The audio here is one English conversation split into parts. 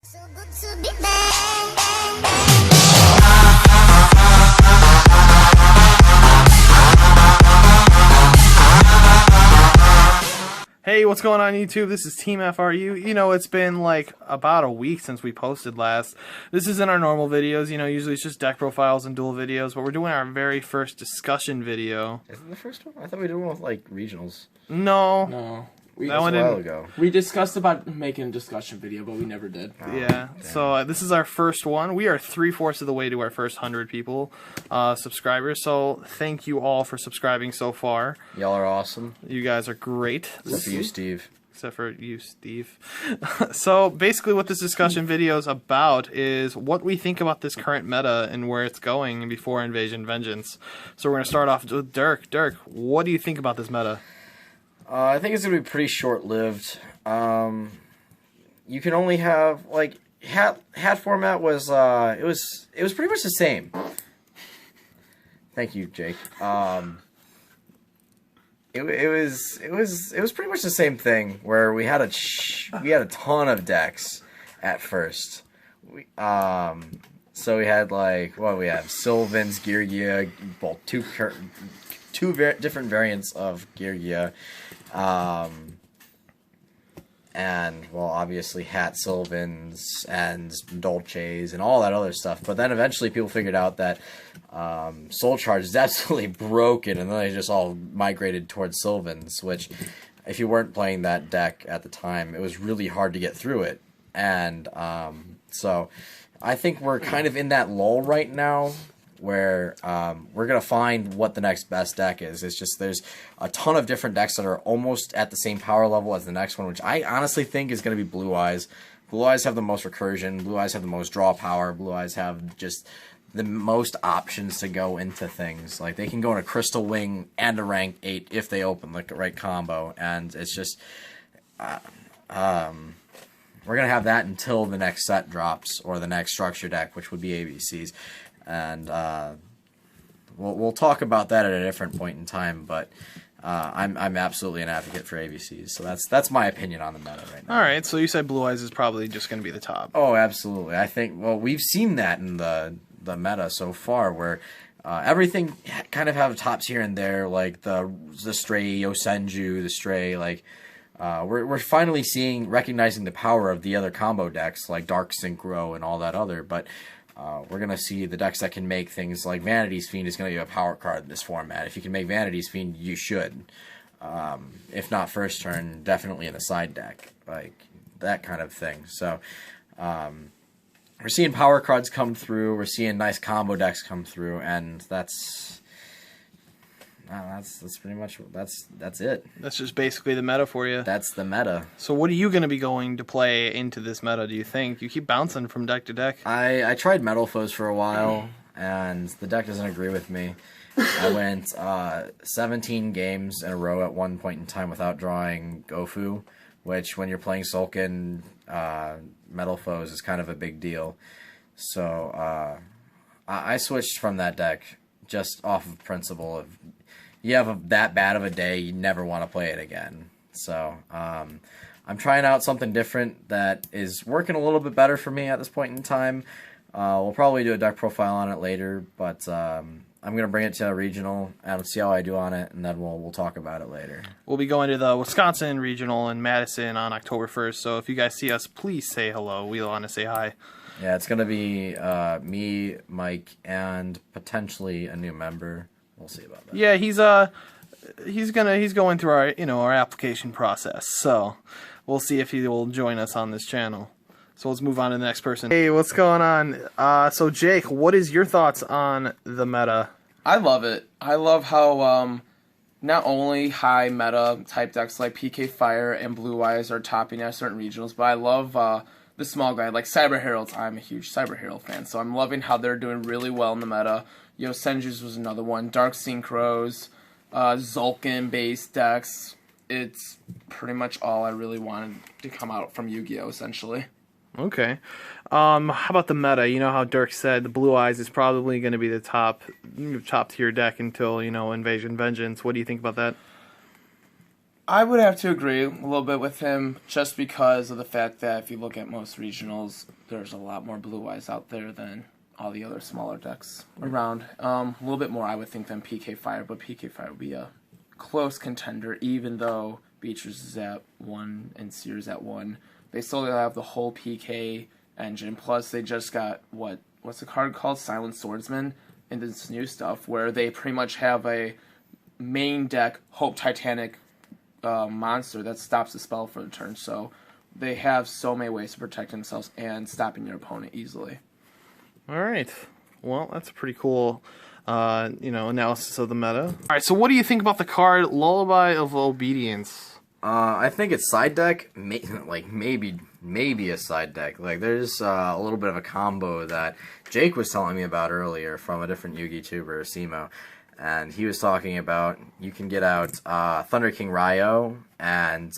So good to be back. Hey, what's going on YouTube? This is Team FRU. You know, it's been like about a week since we posted last. This isn't our normal videos, you know, usually it's just deck profiles and duel videos, but we're doing our very first discussion video. Isn't the first one? I thought we did one with like regionals. No. No. That one a while didn't. ago. We discussed about making a discussion video, but we never did. Yeah, so this is our first one. We are 3/4 of the way to our first 100 people, subscribers, so thank you all for subscribing so far. Y'all are awesome. You guys are great. Except for you, Steve. Except for you, Steve. So basically what this discussion video is about is what we think about this current meta and where it's going before Invasion Vengeance. So we're going to start off with Dirk. Dirk, what do you think about this meta? I think it's gonna be pretty short-lived. You can only have like hat format was it was pretty much the same. Thank you, Jake. It was pretty much the same thing where we had a ton of decks at first. So we had like we have Sylvan's Girgia, well two different variants of Girgia. And well, obviously Hat Sylvans and Dolces and all that other stuff. But then eventually people figured out that Soul Charge is absolutely broken, and then they just all migrated towards Sylvans, which if you weren't playing that deck at the time, it was really hard to get through it. And so I think we're kind of in that lull right now, where we're going to find what the next best deck is. It's just there's a ton of different decks that are almost at the same power level as the next one, which I honestly think is going to be Blue Eyes. Blue Eyes have the most recursion. Blue Eyes have the most draw power. Blue Eyes have just the most options to go into things. Like, they can go in a Crystal Wing and a rank 8 if they open the right combo. And it's just... we're going to have that until the next set drops, or the next structure deck, which would be ABCs. And we'll talk about that at a different point in time, but I'm absolutely an advocate for ABCs. So that's my opinion on the meta right now. All right, so you said Blue Eyes is probably just going to be the top. Oh, absolutely. I think we've seen that in the meta so far, where everything kind of have tops here and there, like the Stray Yosenju, the Stray, like we're finally recognizing the power of the other combo decks like Dark Synchro and all that other, but we're going to see the decks that can make things like Vanity's Fiend is going to be a power card in this format. If you can make Vanity's Fiend, you should. If not first turn, definitely in the side deck. Like, that kind of thing. So, we're seeing power cards come through. We're seeing nice combo decks come through. And that's pretty much, that's it. That's just basically the meta for you. That's the meta. So what are you going to be going to play into this meta, do you think? You keep bouncing from deck to deck. I tried Metal Foes for a while, and the deck doesn't agree with me. I went 17 games in a row at one point in time without drawing Gofu, which when you're playing Sulkin, Metal Foes is kind of a big deal. So I switched from that deck just off of principle of, you have that bad of a day, you never want to play it again. So I'm trying out something different that is working a little bit better for me at this point in time. We'll probably do a deck profile on it later, but I'm going to bring it to a regional and see how I do on it, and then we'll talk about it later. We'll be going to the Wisconsin Regional in Madison on October 1st, so if you guys see us, please say hello. We want to say hi. Yeah, it's going to be me, Mike, and potentially a new member. We'll see about that. Yeah, he's going through our application process. So we'll see if he will join us on this channel. So let's move on to the next person. Hey, what's going on? So Jake, what is your thoughts on the meta? I love it. I love how not only high meta type decks like PK Fire and Blue Eyes are topping at certain regionals, but I love the small guy like Cyber Heralds. I'm a huge Cyber Herald fan, so I'm loving how they're doing really well in the meta. Yosenju's was another one. Dark Synchros, Zulkin-based decks. It's pretty much all I really wanted to come out from Yu-Gi-Oh! Essentially. Okay. How about the meta? You know how Dirk said the Blue Eyes is probably going to be the top tier deck until, Invasion Vengeance. What do you think about that? I would have to agree a little bit with him, just because of the fact that if you look at most regionals, there's a lot more Blue Eyes out there than all the other smaller decks around. A little bit more, I would think, than PK Fire, but PK Fire would be a close contender, even though Beatrice is at 1 and Sears at 1. They still have the whole PK engine, plus they just got, what's the card called? Silent Swordsman, and this new stuff, where they pretty much have a main deck Hope Titanic monster that stops the spell for the turn, so they have so many ways to protect themselves and stopping your opponent easily. All right. Well, that's a pretty cool, analysis of the meta. All right. So, what do you think about the card Lullaby of Obedience? I think it's side deck, maybe a side deck. Like, there's a little bit of a combo that Jake was telling me about earlier from a different Yugi tuber, Simo, and he was talking about you can get out Thunder King Ryo and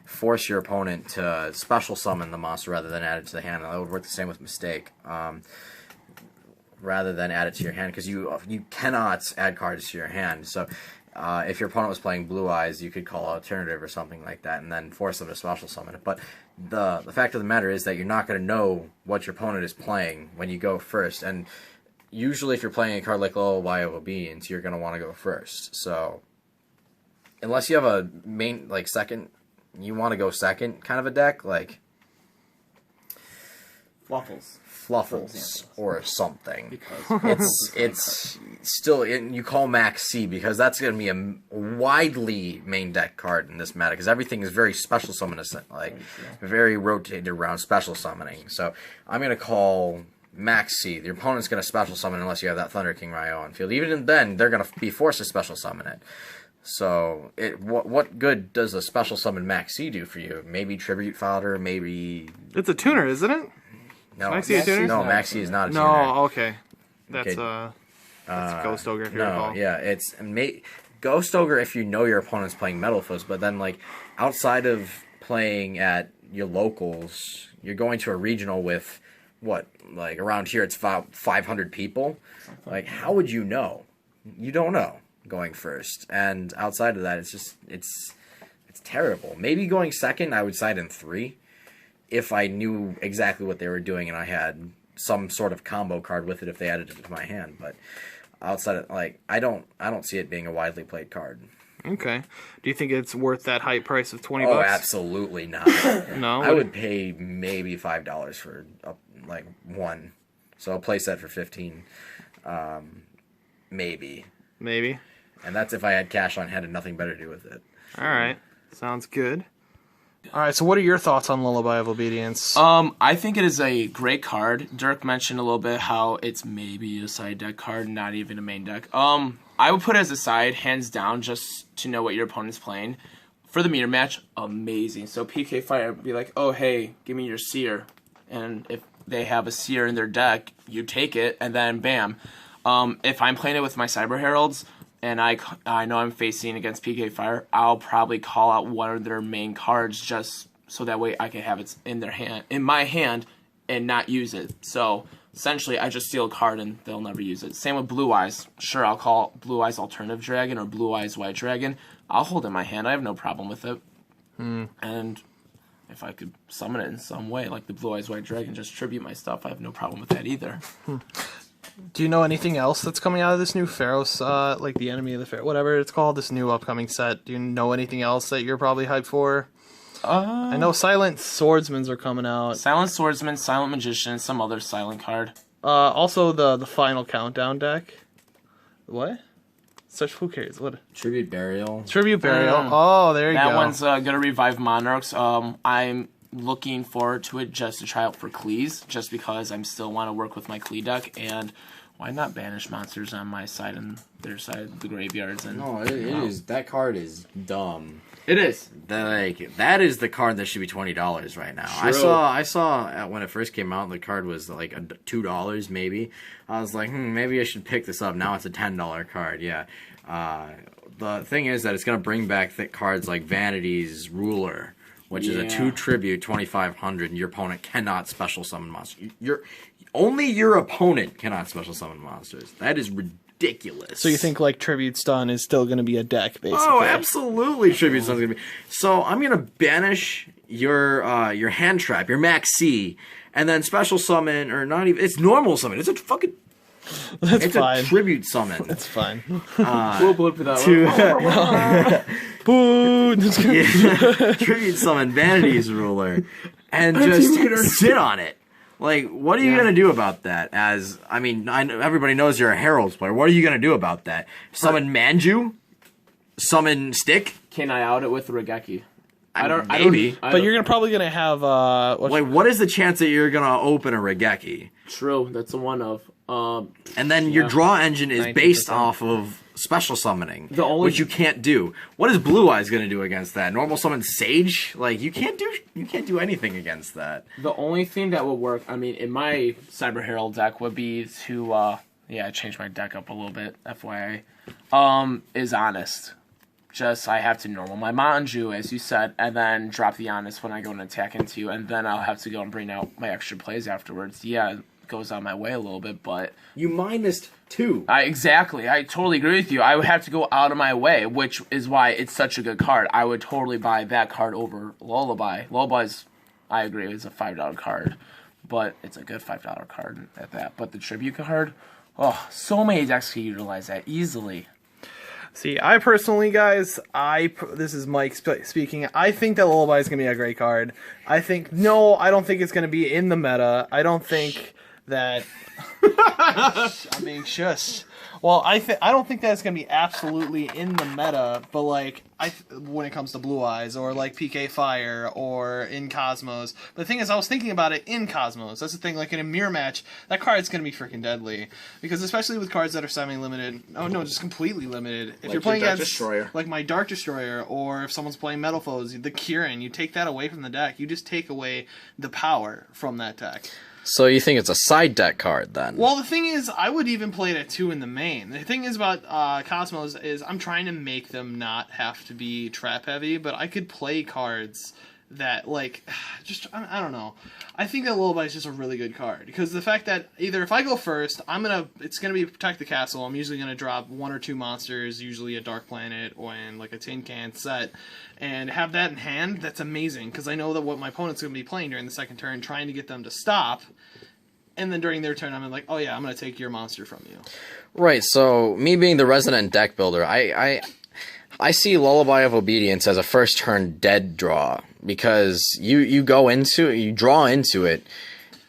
force your opponent to special summon the monster rather than add it to the hand. And that would work the same with Mistake. Rather than add it to your hand, because you cannot add cards to your hand. So if your opponent was playing Blue Eyes, you could call Alternative or something like that, and then force them to special summon it. But the fact of the matter is that you're not going to know what your opponent is playing when you go first. And usually, if you're playing a card like Lullaby of Obedience, you're going to want to go first. So unless you have a main second. You want to go second kind of a deck, like Fluffles or something. Because it's still, you call Max C, because that's going to be a widely main deck card in this meta, because everything is very special summon, very rotated around special summoning. So I'm going to call Max C. Your opponent's going to special summon unless you have that Thunder King Ryo on field. Even then, they're going to be forced to special summon it. So, what good does a special summon Max C do for you? Maybe Tribute Fodder, maybe... It's a tuner, isn't it? No, Max C a tuner? No, Max C is not a tuner. No, okay. That's Ghost Ogre, if you recall. Yeah, it's... Ghost Ogre if you know your opponent's playing Metal Fist, but then, outside of playing at your locals, you're going to a regional with, around here it's about 500 people? How would you know? You don't know going first, and outside of that, it's terrible. Maybe going second, I would side in 3 if I knew exactly what they were doing and I had some sort of combo card with it if they added it to my hand. But outside of I don't see it being a widely played card. Okay. Do you think it's worth that hype price of $20? Oh, absolutely not. No, I would pay maybe $5 for one. So a playset for $15, maybe. Maybe. And that's if I had cash on hand and nothing better to do with it. All right. Sounds good. All right, so what are your thoughts on Lullaby of Obedience? I think it is a great card. Dirk mentioned a little bit how it's maybe a side deck card, not even a main deck. I would put it as a side, hands down, just to know what your opponent's playing. For the mirror match, amazing. So PK Fire would be like, oh, hey, give me your Seer. And if they have a Seer in their deck, you take it, and then bam. If I'm playing it with my Cyber Heralds, and I know I'm facing against PK Fire, I'll probably call out one of their main cards just so that way I can have it in my hand, and not use it. So essentially, I just steal a card and they'll never use it. Same with Blue Eyes. Sure, I'll call Blue Eyes Alternative Dragon or Blue Eyes White Dragon. I'll hold it in my hand. I have no problem with it. And if I could summon it in some way, like the Blue Eyes White Dragon, just tribute my stuff, I have no problem with that either. Do you know anything else that's coming out of this new Pharaohs, the Enemy of the Pharaoh, whatever it's called, this new upcoming set? Do you know anything else that you're probably hyped for? I know Silent Swordsmans are coming out. Silent Swordsman, Silent Magician, some other silent card. Also the Final Countdown deck. What? Who cares? What? Tribute Burial. Tribute Burial. Oh, there you go. That one's gonna revive Monarchs. I'm looking forward to it just to try out for Klees, just because I still want to work with my Klee deck, and why not banish monsters on my side and their side, the graveyards? And no, it is. That card is dumb. It is. That is the card that should be $20 right now. True. I saw when it first came out, the card was $2 maybe. I was like, maybe I should pick this up. Now it's a $10 card. Yeah. The thing is that it's gonna bring back thick cards like Vanity's Ruler, which is a 2 tribute, 2,500, and your opponent cannot special summon monsters. Only your opponent cannot special summon monsters. That is ridiculous. So you think like Tribute Stun is still going to be a deck, basically? Oh, absolutely, Tribute Stun's gonna be. So I'm gonna banish your hand trap, your Max C, and then special summon, or not even. It's normal summon. It's a fucking. That's It's fine. a tribute summon. That's fine. We'll blip for that one. Boo! Yeah. Tribute summon Vanity's Ruler, and just sit on it. Like, what are you gonna do about that? As I mean, I know everybody knows you're a Herald's player. What are you gonna do about that? Summon Manju? Summon Stick? Can I out it with Regeki? Maybe. But you're probably going to have Like, what is the chance that you're gonna open a Regeki? True, that's a one of. And then your draw engine is 90%. based off of special summoning, The only- which you can't do. What is Blue Eyes gonna do against that? Normal summon Sage? Like, you can't do anything against that. The only thing that would work, I mean, in my Cyber Herald deck would be to, I changed my deck up a little bit, FYI, is Honest. Just, I have to normal my Manju, as you said, and then drop the Honest when I go and attack into you, and then I'll have to go and bring out my extra plays afterwards. Yeah, it goes on my way a little bit, but... You minus 2. I totally agree with you. I would have to go out of my way, which is why it's such a good card. I would totally buy that card over Lullaby. Lullaby's, I agree, is a $5 card, but it's a good $5 card at that. But the Tribute card, so many decks can utilize that easily. See, I personally, guys, this is Mike speaking. I think that Lullaby is going to be a great card. I don't think it's going to be in the meta. I don't think that... I'm being shushed. Well, I don't think that it's going to be absolutely in the meta, but like when it comes to Blue Eyes or like PK Fire or in Cosmos. But the thing is, I was thinking about it in Cosmos. That's the thing. Like in a mirror match, that card's going to be freaking deadly because especially with cards that are semi-limited. Oh no, just completely limited. If you're playing Dark against Destroyer. like my Dark Destroyer, or if someone's playing Metal Foes, the Kieran, you take that away from the deck. You just take away the power from that deck. So you think it's a side deck card then? Well, the thing is, I would even play it at 2 in the main. The thing is about Cosmos is I'm trying to make them not have to be trap heavy, but I could play cards that, like, just, I don't know. I think that Lullaby is just a really good card, because the fact that either if I go first, it's going to be Protect the Castle. I'm usually going to drop 1 or 2 monsters, usually a Dark Planet or in, like, a Tin Can set, and have that in hand. That's amazing, because I know that what my opponent's going to be playing during the second turn, trying to get them to stop. And then during their turn, I'm like, oh yeah, I'm going to take your monster from you. Right, so me being the resident deck builder, I see Lullaby of Obedience as a first turn dead draw, because you draw into it,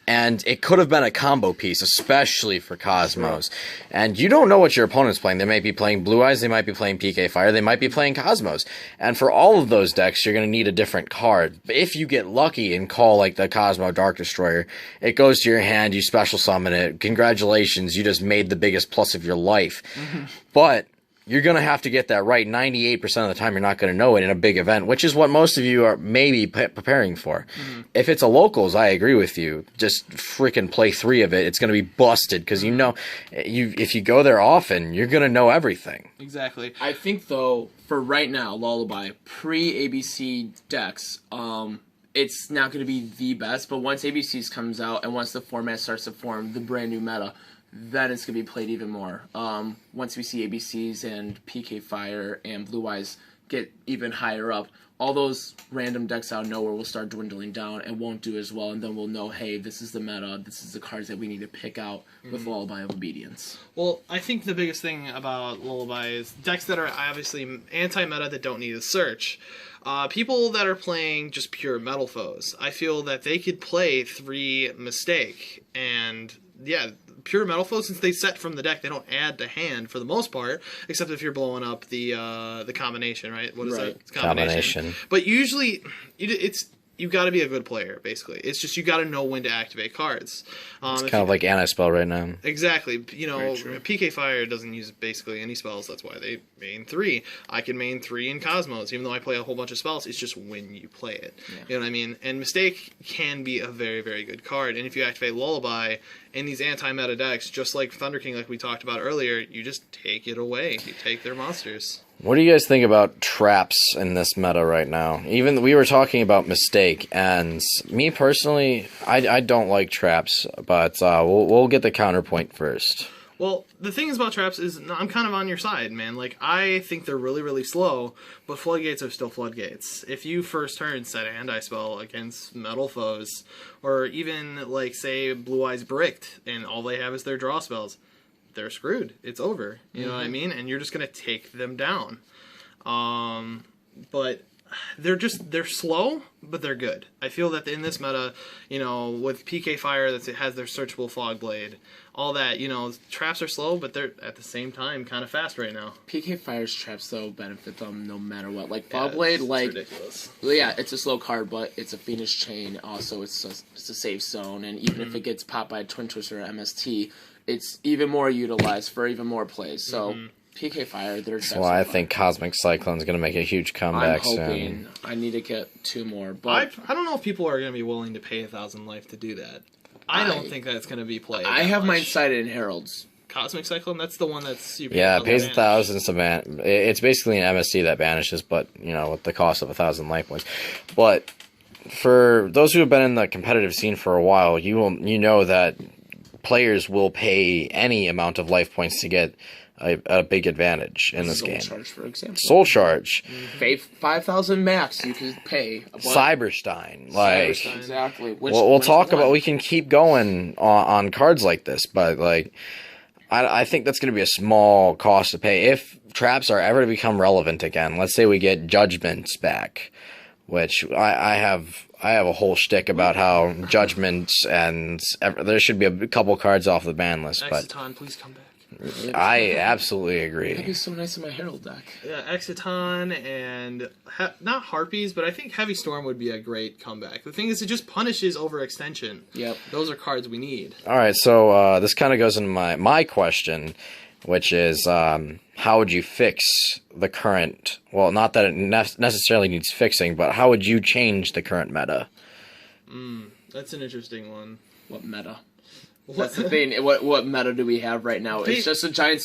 and it could have been a combo piece, especially for Cosmos. And you don't know what your opponent's playing. They might be playing Blue Eyes, they might be playing PK Fire, they might be playing Cosmos. And for all of those decks, you're going to need a different card. But if you get lucky and call like the Cosmo Dark Destroyer, it goes to your hand, you special summon it. Congratulations, you just made the biggest plus of your life. But you're going to have to get that right 98% of the time. You're not going to know it in a big event, which is what most of you are maybe preparing for. If it's a locals, I agree with you. Just freaking play 3 of it. It's going to be busted because if you go there often, you're going to know everything. Exactly. I think, though, for right now, Lullaby, pre-ABC decks, it's not going to be the best, but once ABCs comes out and once the format starts to form the brand new meta, then it's going to be played even more. Once we see ABCs and PK Fire and Blue Eyes get even higher up, all those random decks out of nowhere will start dwindling down and won't do as well, and then we'll know, hey, this is the meta, this is the cards that we need to pick out with Lullaby of Obedience. Well, I think the biggest thing about Lullaby is decks that are obviously anti-meta that don't need a search. People that are playing just pure Metal Foes, I feel that they could play 3 Mistake, and yeah, pure Metal Foes, since they set from the deck, they don't add to hand for the most part, except if you're blowing up the combination, right? What is that? It's Combination. But usually, you got to be a good player, basically. It's just you got to know when to activate cards. It's kind of like anti-spell right now. Exactly. You know, PK Fire doesn't use basically any spells. That's why they main 3. I can main 3 in Cosmos, even though I play a whole bunch of spells. It's just when you play it. Yeah. You know what I mean? And Mistake can be a very, very good card. And if you activate Lullaby in these anti-meta decks, just like Thunder King, like we talked about earlier, you just take it away. You take their monsters. What do you guys think about traps in this meta right now? Even we were talking about Mistake, and me personally, I don't like traps, but we'll get the counterpoint first. Well, the thing is about traps is I'm kind of on your side, man. Like, I think they're really, really slow, but floodgates are still floodgates. If you first turn set a hand eye spell against metal foes, or even, like, say, Blue Eyes Bricked, and all they have is their draw spells, they're screwed. It's over. You know what I mean? And you're just going to take them down. But they're slow, but they're good. I feel that in this meta, you know, with PK Fire that has their searchable Fog Blade, all that, you know, traps are slow, but they're at the same time kind of fast right now. PK Fire's traps though benefit them no matter what. Like Yeah, Fog Blade, it's like ridiculous. well, yeah, it's a slow card, but it's a Phoenix Chain. Also, it's a safe zone, and even if it gets popped by a Twin Twister or MST, it's even more utilized for even more plays. So. PK Fire, they're That's why I think Cosmic Cyclone's going to make a huge I'm comeback hoping soon. I need to get 2 more, but I don't know if people are going to be willing to pay 1,000 life to do that. I don't think that's going to be played. I that have mine much. sighted in Heralds. Cosmic Cyclone, that's the one that's super. Yeah, it pays 1,000 to ban. It's basically an MST that banishes, but you know, with the cost of 1,000 life points. But for those who have been in the competitive scene for a while, you know that players will pay any amount of life points to get a big advantage in this Soul game. Charge, for example. Soul Charge, 5,000 max you could pay. Cyberstein, like. Cyberstein. Exactly. We'll talk about. We can keep going on cards like this, but like, I think that's going to be a small cost to pay if traps are ever to become relevant again. Let's say we get Judgments back, which I have a whole shtick about how Judgments and there should be a couple cards off the ban list, but Exiton, please come back. I absolutely That'd agree. be so nice in my Herald deck. Yeah, Exiton and not Harpies, but I think Heavy Storm would be a great comeback. The thing is, it just punishes overextension. Yep. Those are cards we need. All right, so this kind of goes into my question, which is how would you fix the current? Well, not that it necessarily needs fixing, but how would you change the current meta? That's an interesting one. What meta? That's the thing. What meta do we have right now? It's just a giant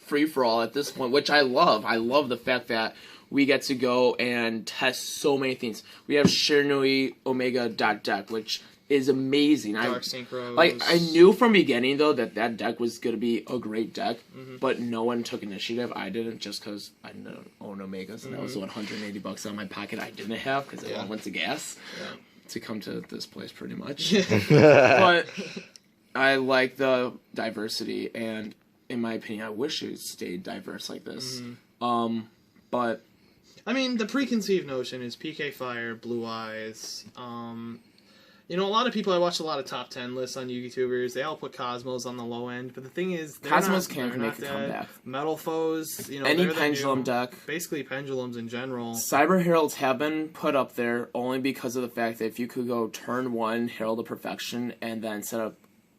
free-for-all at this point, which I love. I love the fact that we get to go and test so many things. We have Shiranui Omega deck, which is amazing. Dark Synchros. Like, I knew from beginning, though, that deck was going to be a great deck, but no one took initiative. I didn't, just because I don't own Omegas, and that was $180 out of my pocket I didn't have, because it all went to gas to come to this place, pretty much. But I like the diversity, and in my opinion, I wish it stayed diverse like this. But I mean, the preconceived notion is PK Fire, Blue Eyes. You know, a lot of people, I watch a lot of top 10 lists on YouTubers. They all put Cosmos on the low end, but the thing is, Cosmos they're can't not make a comeback. Metal foes, you know, any they're the pendulum new- deck. basically pendulums in general. Cyber Heralds have been put up there only because of the fact that if you could go turn 1 Herald of Perfection and then set up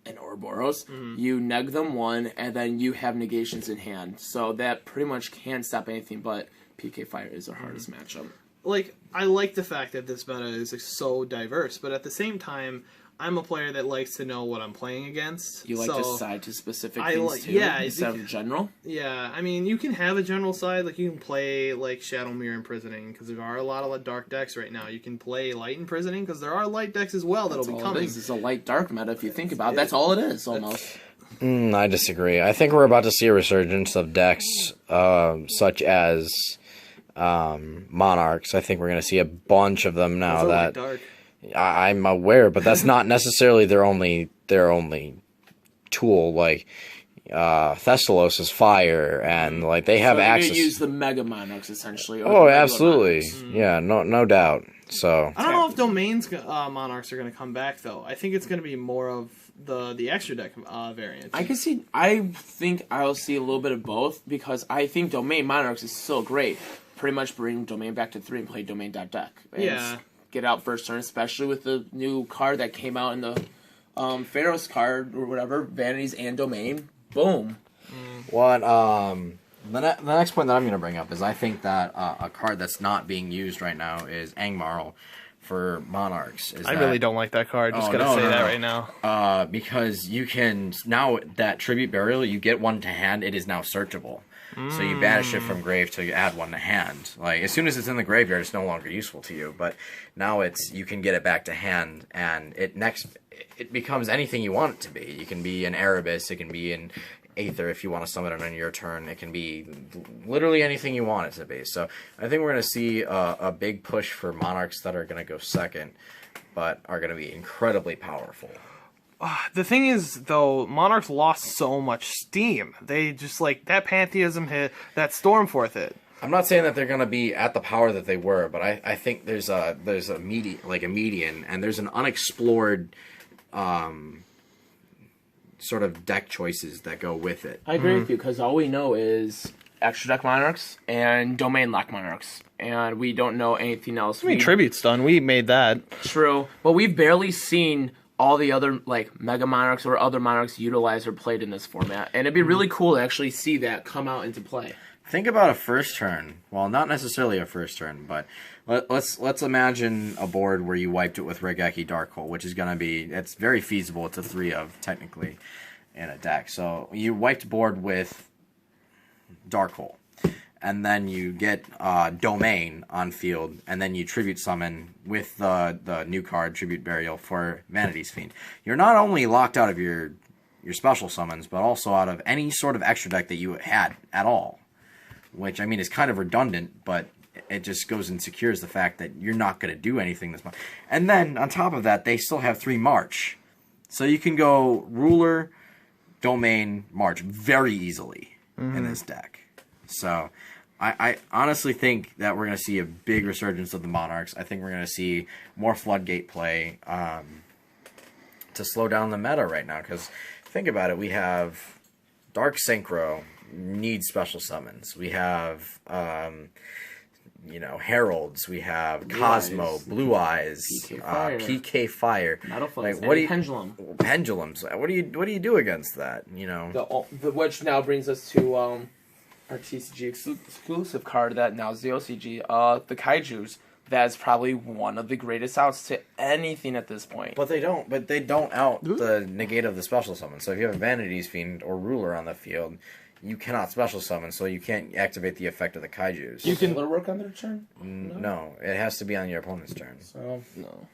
an Ouroboros, you neg them 1 and then you have negations in hand. So that pretty much can't stop anything, but PK Fire is our hardest matchup. Like, I like the fact that this meta is like, so diverse, but at the same time, I'm a player that likes to know what I'm playing against. You like so, to side to specific I things like- too, yeah, instead of general? Yeah, I mean, you can have a general side, like you can play like Shadow Mirror Imprisoning, because there are a lot of dark decks right now. You can play Light Imprisoning, because there are light decks as well that'll That's be all it coming. is. It's a light dark meta if you think about it. That's all it is, almost. I disagree. I think we're about to see a resurgence of decks such as Monarchs. I think we're going to see a bunch of them now Those are light that dark. I'm aware, but that's not necessarily their only tool. Like Thessalos is fire, and like they have So you're gonna access. use the Mega Monarchs essentially. or the Oh, regular absolutely, Monarchs. yeah, no doubt. So I don't know if Domains Monarchs are going to come back, though. I think it's going to be more of the extra deck variant. I think I'll see a little bit of both, because I think Domain Monarchs is so great. Pretty much bring Domain back to 3 and play Domain.deck. And Yeah. Get out first turn, especially with the new card that came out in the Pharaoh's card or whatever, Vanities and Domain. Boom. what the next point that I'm going to bring up is I think that a card that's not being used right now is Angmarl for Monarchs. I really don't like that card. Just Oh, gonna no, say no, that no. right now. Because you can now that Tribute Burial, you get one to hand. It is now searchable, so you banish it from grave to add one to hand. Like as soon as it's in the graveyard, it's no longer useful to you. But now you can get it back to hand, and it becomes anything you want it to be. You can be an Erebus, it can be an Aether if you want to summon it on your turn. It can be literally anything you want it to be. So I think we're going to see a big push for Monarchs that are going to go second, but are going to be incredibly powerful. The thing is, though, Monarchs lost so much steam. They just, like, that Pantheism hit, that Stormforth hit. I'm not saying that they're going to be at the power that they were, but I think there's a median, and there's an unexplored sort of deck choices that go with it. I agree with you, because all we know is extra deck Monarchs and domain lock Monarchs, and we don't know anything else. I mean, Tribute's done. We made that. True, but we've barely seen all the other, like, Mega Monarchs or other Monarchs utilized or played in this format, and it'd be really cool to actually see that come out into play. Think about a first turn. Well, not necessarily a first turn, but let's imagine a board where you wiped it with Raigeki Darkhole, which is going to be, it's very feasible. It's a 3 of, technically, in a deck. So you wiped board with Darkhole, and then you get Domain on field, and then you Tribute Summon with the new card, Tribute Burial, for Vanity's Fiend. You're not only locked out of your special summons, but also out of any sort of extra deck that you had at all. Which, I mean, is kind of redundant, but it just goes and secures the fact that you're not going to do anything this month. And then, on top of that, they still have 3 March. So you can go Ruler, Domain, March very easily in this deck. So I honestly think that we're going to see a big resurgence of the Monarchs. I think we're going to see more Floodgate play to slow down the meta right now. Because think about it, we have Dark Synchro needs special summons. We have, Heralds. We have Cosmo, Blue Eyes, PK Fire. Metal like, what do you, Pendulum. Pendulums. What do you do against that? Which now brings us to our TCG exclusive card that now is the OCG. The Kaijus. That's probably one of the greatest outs to anything at this point. But they don't out the negate of the special summon. So if you have a Vanity's Fiend or Ruler on the field, you cannot special summon, so you can't activate the effect of the Kaijus. You can work on their turn? No, it has to be on your opponent's turn. So, no.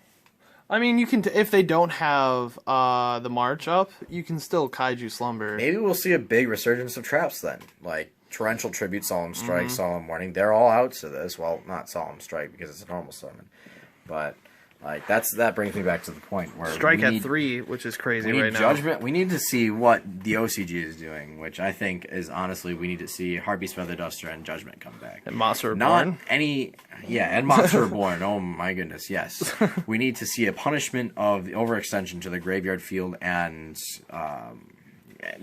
I mean, you can if they don't have the March up, you can still Kaiju Slumber. Maybe we'll see a big resurgence of traps then, like Torrential Tribute, Solemn Strike, Solemn Warning. They're all out to this. Well, not Solemn Strike because it's a normal summon, but like that brings me back to the point where Strike at 3, which is crazy right Judgment. now. We need to see what the OCG is doing, which I think is honestly we need to see Harpy's Feather Duster and Judgment come back. And Monster Reborn. And Monster Reborn. Oh my goodness, yes. We need to see a punishment of the overextension to the graveyard field and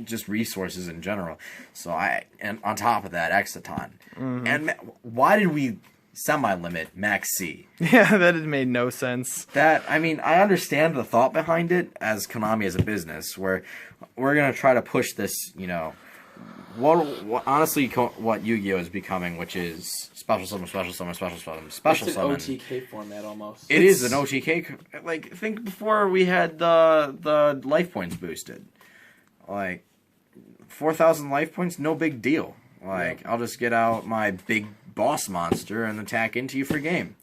just resources in general. So and on top of that, Exciton. And why did we semi-limit Max C? Yeah, that made no sense. I understand the thought behind it as Konami as a business, where we're going to try to push this, honestly, what Yu-Gi-Oh! Is becoming, which is special summon, special summon, special summon, special summon. It's an OTK format almost. It is an OTK. Like, think before we had the life points boosted. Like, 4,000 life points, no big deal. Like, I'll just get out my big boss monster and attack into you for game.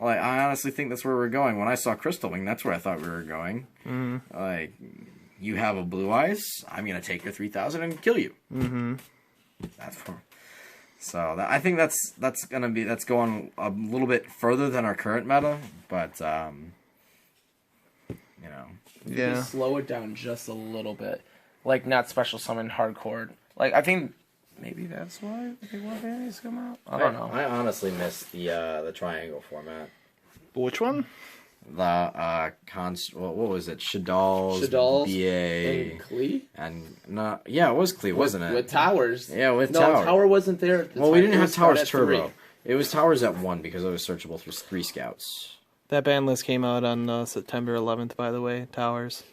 Like, I honestly think that's where we're going. When I saw Crystal Wing, that's where I thought we were going. Like, you have a Blue Eyes, I'm gonna take your 3,000 and kill you. That's for. So I think that's going a little bit further than our current meta, but Yeah. Slow it down just a little bit. Like, not special summon hardcore. Like, I think maybe that's why the War Vanities come out. I don't know. I honestly miss the triangle format. Which one? The what was it? Shadal's BA and Klee? And it was Klee, wasn't it? With Towers. Yeah, with no, Towers. Tower wasn't there at the time. We didn't have Towers at Turbo. 3. It was Towers at 1 because it was searchable through 3 scouts. That ban list came out on September 11th, by the way. Towers.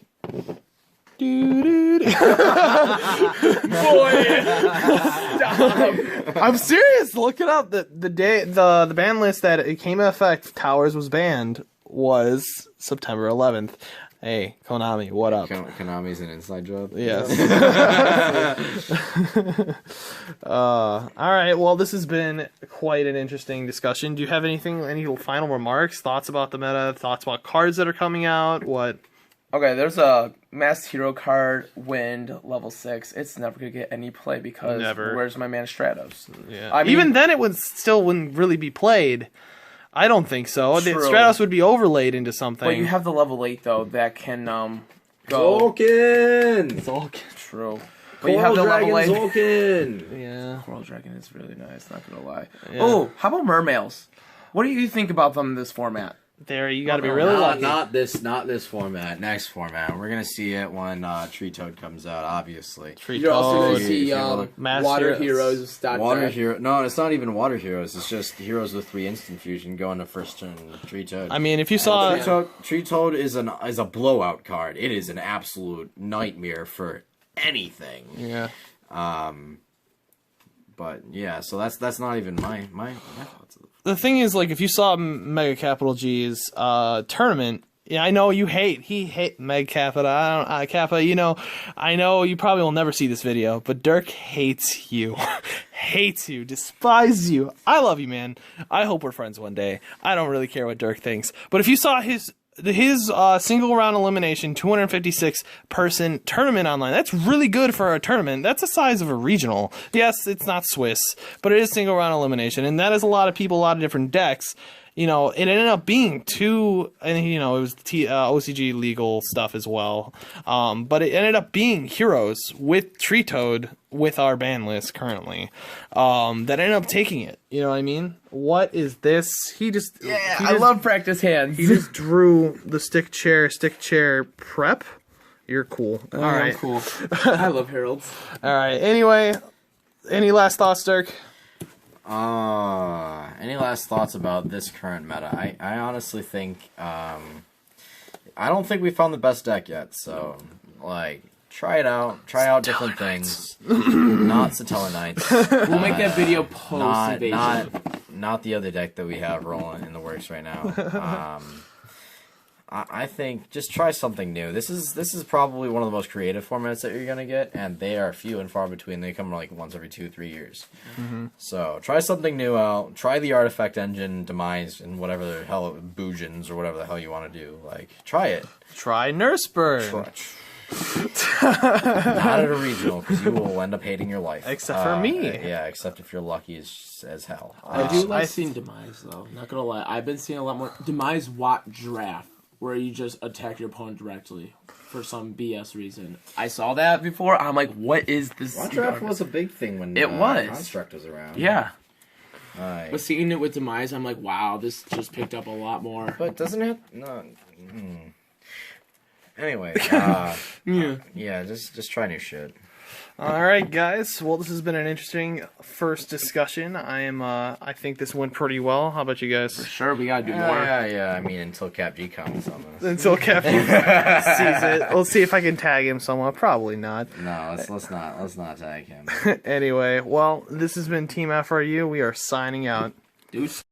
Boy! Stop! I'm serious. Look it up. The day the ban list that it came into effect, Towers was banned, was September 11th. Hey, Konami, what up? Konami's an inside job. Yes. All right. Well, this has been quite an interesting discussion. Do you have any final remarks, thoughts about the meta, thoughts about cards that are coming out? What? Okay, there's a Masked Hero card, Wind, level 6. It's never gonna get any play because Never. where's my man Stratos? Yeah. I mean- Even then, it would still wouldn't really be played. I don't think so. The True. Stratos would be overlaid into something. But you have the level 8 though that can go. Zolkin! True. But you have the Coral level 8. Dragon Zolkin! Yeah. Coral Dragon is really nice. Not gonna lie. Yeah. Oh, how about Mermails? What do you think about them in this format? There, you got to be really lucky. Not this format. Next format. We're gonna see it when Tree Toad comes out. Obviously. Tree You're also Toad. gonna see Master Water Heroes. Heroes. Stock Water deck. Hero. No, it's not even Water Heroes. It's just Heroes with 3 instant fusion going to first turn Tree Toad. I mean, if you saw... Tree Toad is a blowout card. It is an absolute nightmare for anything. Yeah. But yeah, so that's not even my thoughts. The thing is, like, if you saw Mega Capital G's tournament, yeah, I know he hate Mega Capita. Kappa, you know, I know you probably will never see this video, but Dirk hates you. Hates you, despises you. I love you, man. I hope we're friends one day. I don't really care what Dirk thinks. But if you saw his single round elimination 256 person tournament online, that's really good for a tournament. That's the size of a regional. Yes, it's not Swiss, but it is single round elimination, and that is a lot of people, a lot of different decks. You know, it ended up being and you know, it was OCG legal stuff as well. But it ended up being Heroes with Tree Toad with our ban list currently. That ended up taking it. You know what I mean? What is this? I love practice hands. He just drew the stick chair prep. You're cool. All right. Cool. I love Heralds. All right. Anyway, any last thoughts, Dirk? Any last thoughts about this current meta? I honestly think I don't think we found the best deck yet. So like, try it out. Try out different things. Not Satella Knights. We'll make that video post invasion. Not the other deck that we have rolling in the works right now. I think just try something new. This is probably one of the most creative formats that you're gonna get, and they are few and far between. They come like once every 2-3 years. Mm-hmm. So try something new out. Try the Artifact Engine Demise and whatever the hell Boojins or whatever the hell you want to do. Like, try it. Try Nurse Burn. Not at a regional, because you will end up hating your life. Except for me. Yeah, except if you're lucky as hell. I do like seeing Demise, though. Not gonna lie. I've been seeing a lot more Demise Watt Draft, where you just attack your opponent directly for some BS reason. I saw that before. I'm like, what is this? One draft was a big thing when It was. Construct was around. Yeah. But seeing it with Demise, I'm like, wow, this just picked up a lot more. But doesn't it? No. Anyway, yeah, just try new shit. All right, guys. Well, this has been an interesting first discussion. I think this went pretty well. How about you guys? Sure, we gotta do more. Yeah. I mean, until Cap G comments on this. Until Captain sees it, we'll see if I can tag him somewhat. Probably not. No, let's not tag him. Anyway, well, this has been Team FRU. We are signing out. Deuce.